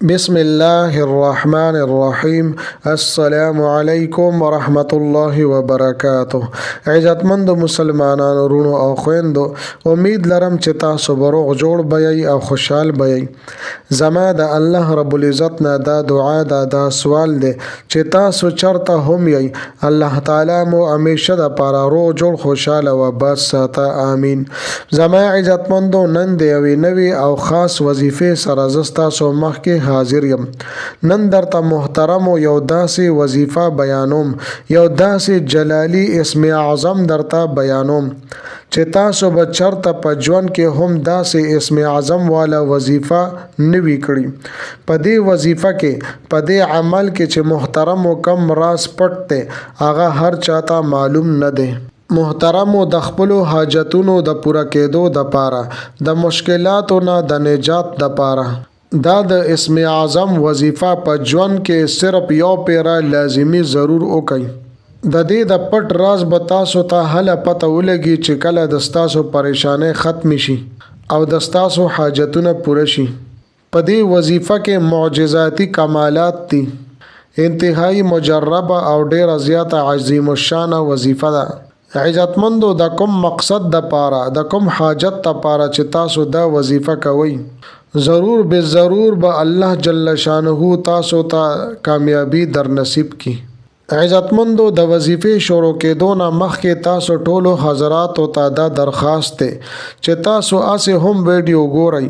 بسم الله الرحمن الرحیم. السلام علیکم ورحمت الله وبرکاته. عزتمند مسلمانانو رونو او خويندو، امید لرم چې تاسو به روغ جوړ بئ او خوشحال بئ. زما د الله رب العزت نه دا دعا دا سوال دی چې تاسو چرته هم یئ، الله تعالی مو همیشه د پاره روغ جوړ خوشاله و باد ساته، امین. زما عزتمندو، نن د یوې نوې او خاص وظیفې سره زه ستاسو مخکې حاضر یم. نن درته محترمو یو داسې وظیفه بیانوم، یو داسې جلالی اسم اعظم درته بیانوم چې تاسو به چرته په ژوند کې هم داسې اسم اعظم والا وظیفه نوي کړي. په دې وظیفه کې، په دې عمل کې چې محترمو کم راز پټ دی، هغه هر چاته معلوم نه دی. محترمو، د خپلو حاجتونو د پوره کېدو د پاره، د مشکلاتو نه د نجات د پاره، دا د اسم اعظم وظیفه په ژوند کې صرف یو پیرا لازمی ضرور وکړئ. د دې د پټ راز به تاسو ته هله پته ولګي چې کله د ستاسو پریشانۍ ختم شي او د ستاسو حاجتونه پوره شي. په دې وظیفه کې معجزاتي کمالات دي. انتهایی مجربه او ډیره زیاته عظیم الشان وظیفه ده. عزتمندو، د کوم مقصد د پاره، د کوم حاجت د پاره چې تاسو دا وظیفه کوئ، ضرور به ضرور به الله جل شانه تاسو ته کامیابی در نصیب کی. عزتمندو، د وظیفې شروع کېدو نه مخکې تاسو ټولو حضراتو ته دا درخواست دی چې تاسو اسې هم ویډیو ګورئ.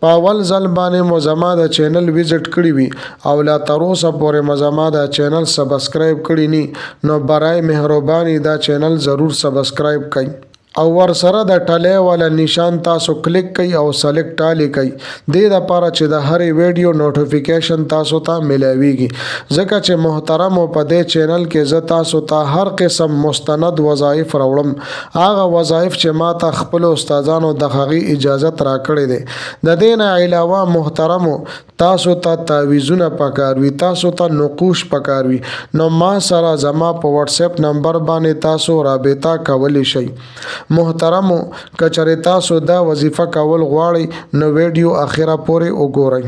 په اول ځل باندې مو زما د چینل ویزټ کړی وي او لا تر اوسه پورې مو زما د چینل سبسکرایب کړی نی، نو برای مهرباني دا چینل ضرور سبسکرایب کړئ او ورسره د ټلې والا نشان تاسو کلیک کړئ او سلیکټ آل کړئ، دې لپاره چې د هرې ویډیو نوټیفیکیشن تاسو ته ملاويږي. ځکه چې محترمو، په دې چینل کې زه تاسو ته هر قسم مستند وظایف راوړم، هغه وظایف چې ما ته خپل استادانو د هغې اجازت راکړې ده. د دې نه علاوه محترمو، تاسو ته تعویذونه پکار وي، تاسو ته نقوش پکار وي، نو ما سره زما په واتس اپ نمبر باندې تاسو رابطه کولی شئ. محترمو، کچره تاسو دا وظیفه کول غواړئ نو ویډیو اخره پورې وګورئ.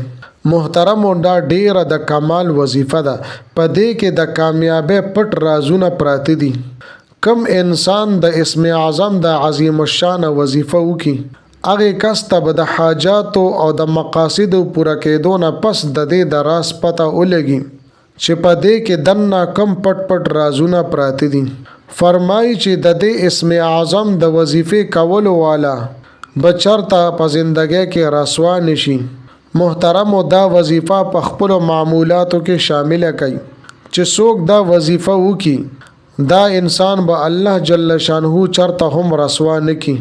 محترمو، دا ډیره د کمال وظیفه ده. په دې کې د کامیابی پټ رازونه پراته دي. کم انسان د اسم اعظم د عظیم الشان وظیفه وکي، هغه کس ته به د حاجاتو او د مقاصدو پوره کېدو نه پس د دې د راز پته ولګي چې په دې کې دننه کم پټ پټ رازونه پراته دي. فرمایي چې د دې اسم اعظم د وظیفې کولو والا بچرته په زندګۍ کې رسوا نشي. محترمو، دا وظیفه په خپل معمولاتو کې شامل کړئ چې څوک دا وظیفه وکي، دا انسان به الله جل شانه چرته هم رسوا نکي.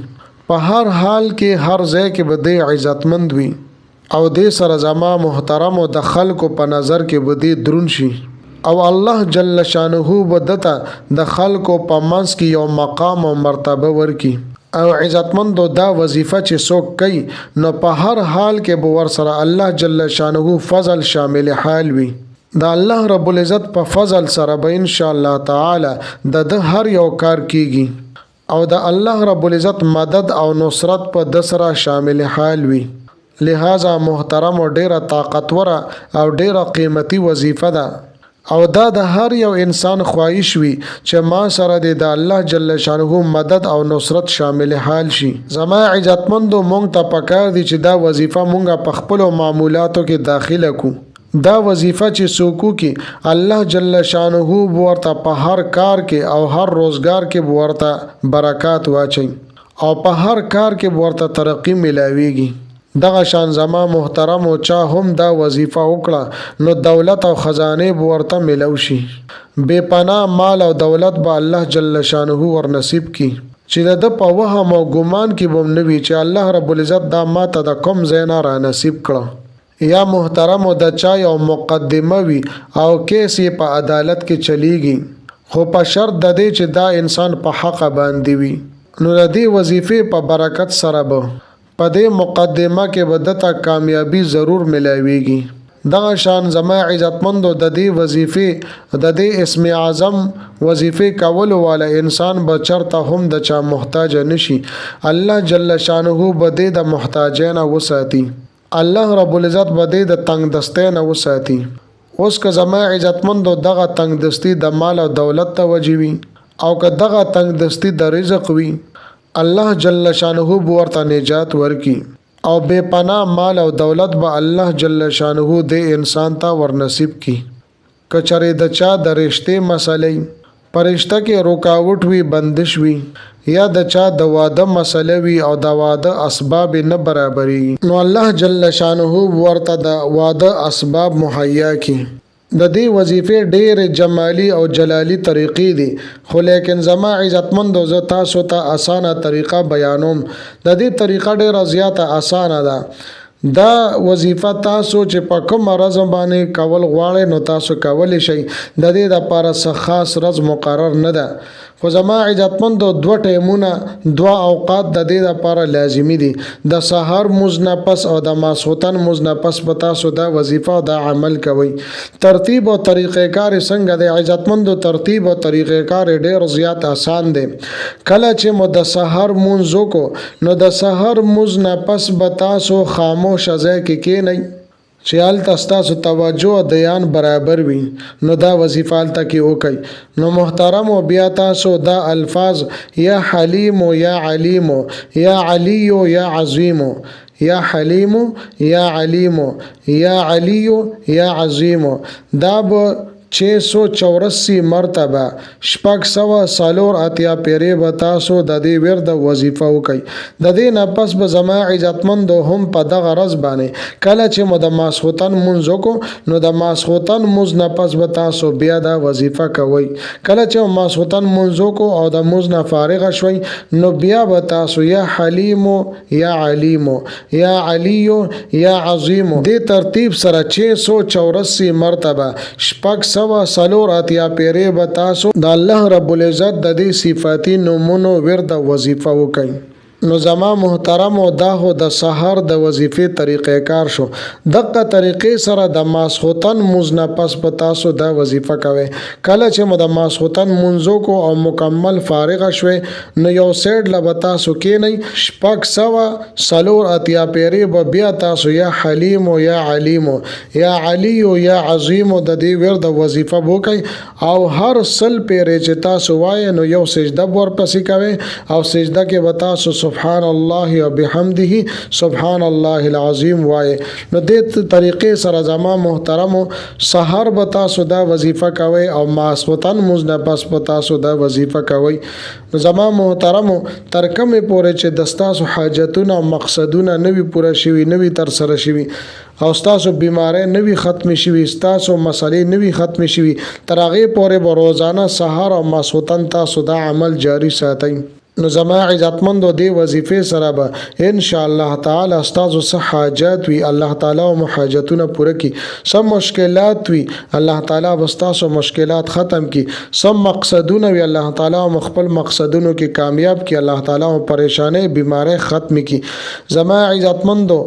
په هر حال کې، هر ځای کې به دې عزتمند وي او دې سره زما محترمو د خلکو په نظر کې به دې درون شي او الله جل شانه به دته د خلکو په منځ کې یو مقام او مرتبه ورکي. او عزتمندو، دا وظیفه چې څوک کوي نو په هر حال کې به ورسره الله جل شانه فضل شامل حال وي. د الله رب العزت په فضل سره به ان شاء الله تعالی د هر یو کار کیږي او د الله رب العزت مدد او نصرت په د سره شامل حال وي. لہذا محترم، ډیره طاقتوره او ډیره قیمتي وظیفه ده او دا د هر یو انسان خواهش وي چې ما سره د الله جل شانه مدد او نصرت شامل حال شي. زما عزتمندو، مونږ ته پکار دي چې دا وظیفه مونږه په خپل معمولاتو کې داخله کو. دا وظیفه چې څوک کوي، الله جل شانه ورته په هر کار کې او هر روزګار کې ورته برکات واچي او په هر کار کې ورته ترقی ملاويږي. دغه شان زما محترم او چا هم دا وظیفه وکړه نو دولت او خزانه به ورته ملو شي. بے پناه مال او دولت به الله جل شانه ور نصیب کی چې د په وهم او ګمان کې بم نوي چې الله رب العزت دا ماته د کوم زینا را نصیب کړه. یا محترم، د چا یو مقدمه وي او کیس په عدالت کې چلیږي، خو په شرط د دې چې دا انسان په حق باندې وي، نو د دې وظیفې په برکت سره به په دې مقدمه کې به دته کامیابی ضرور ملاويږي. دغه شان زما عزتمندو، د دې وظیفې، د دې اسم اعظم وظیفې کولو والا انسان به چرته هم د چا محتاج نشي. الله جل شانه به دې د محتاجین وساتي الله رب العزت به دې د تنگ دستۍ نه وساتي. اوس که زما عزتمندو دغه تنگ دستی د مال او دولت ته وجوي او که دغه تنگ دستی د رزق وي، الله جل شانه به ورته نجات ورکي او بے پناه مال او دولت به الله جل شانه دې انسان ته ورنصیب کی. کچره د چا د رشته مسلې پرشتہ کې رکاوټ وي، بندش وي، یا د چا د واده مسله وي او د واده اسباب نه برابري، نو الله جل شانه ورته د واده اسباب مهیا کی. د دې وظیفې ډېر جمالی او جلالی طریقې دي، خو لیکن زما عزتمندو زه تاسو ته اسانه طریقه بیانوم. د دې طریقه ډېره زیاته اسانه ده. دا وظیفه تاسو چې په کوم ورځ باندې کول غواړئ نو تاسو کولی شئ. د دې لپاره څه خاص ورځ مقرر نه ده، خو زما عزتمندو 2 ټیمونه 2 اوقات د دې لپاره لازمی دي. د سحر مونځ نه پس او د ماسخوتن مونځ نه پس به تاسو دا وظیفه او دا عمل کوئ. ترتیب او طریقې کار څنګه دی عزتمندو؟ ترتیب او طریقې کار ډېر زیات آسان دی. کله چې مو د سحر مونځ وکړو نو د سحر مونځ نه پس به تاسو خاموش ځای کې کینئ چې هلته ستاسو توجه او دیان برابر وي، نو دا وظیفه هلته کې وکئ. نو محترمو بیا تاسو دا الفاظ یا حلیم یا علیم یا علی یا عظیم یا حلیم یا علیم یا علی یا عظیم دا به 684 مرتبه 680 پیری به تاسو د دې ورد وظیفه وکئ. د دې نه پس به زما عزتمندو هم په دغه ورځ باندې کله چې مو د ماسخوتن مونځ وکړو نو د ماسخوتن مونځ نه پس به تاسو بیا دا وظیفه کوئ. کله چې ماسخوتن مونځ وکړو او د مونځ نه فارغ شوئ نو بیا به تاسو یا حلیم یا علیم یا علی یا عظیم دې ترتیب سره 684 مرتبه 680 پیری به تاسو د الله رب العزت د دې صفاتی نومونو ورد وظیفه وکئ. نو زما محترم او دا هو د سحر د وظیفې طریقې کار شو. دغه طریقې سره د ماسخوتن مونځ نه پس په تاسو دا وظیفه کوي. کله چې مو د ماسخوتن مونځو کو او مکمل فارغ شوي نو یو سیډ ل به تاسو کینئ 680 پیری به بیا تاسو یا حلیم یا علیم یا علی یا عظیم د دې ورد وظیفه وکئ او هر سل پیری چې تاسو وایي نو یو سجده ورپسې کوي او سجده کې به تاسو سبحان الله وبحمده سبحان الله العظیم وای. نو دې طریقې سره زما محترمو سحر به تاسو دا وظیفه کوي او ماسخوتن مونځ نه پس به تاسو دا وظیفه کوي. نو زما محترمو تر کومه پورې چې د تاسو حاجتونه او مقصدونه نوي پوره شوي نوي تر سره شوي او تاسو بیماری نوي ختم شوي تاسو مسلې نوي ختم شوي تر هغه پورې به روزانه سحر او ماسخوتن تاسو دا عمل جاری ساتئ. نو زما عزتمندو دې وظیفې سره به ان شاء الله تعالی استاسو صح حاجات وي، الله تعالی او حاجتونه پوره کی. سم مشکلات وي الله تعالی واستاسو مشکلات ختم کی. سم مقصدونه وي الله تعالی او خپل مقصدونو کې کامیاب کی. الله تعالی او پریشانې بیماری ختم کی. زما عزتمندو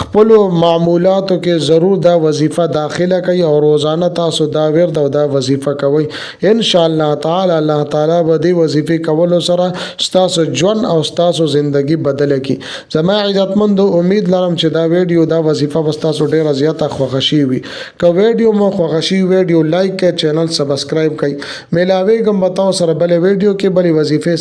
خپل معمولاتو کې ضرور دا وظیفه داخله کوي او روزانه تاسو دا ورد او دا وظیفه کوي. ان شاء الله تعالی الله تعالی به دې وظیفه کولو سره تاسو ژوند او تاسو ژوندۍ بدل کی. زما عزتمندو امید لرم چې دا ویډیو دا وظیفه تاسو ډیره زیاته خوښ شي وي. که ویډیو مو خوښ شي ویډیو لایک کړئ، چینل سبسکرایب کړئ. ملاوي کوم بتاو سره بل ویډیو کې بل وظیفه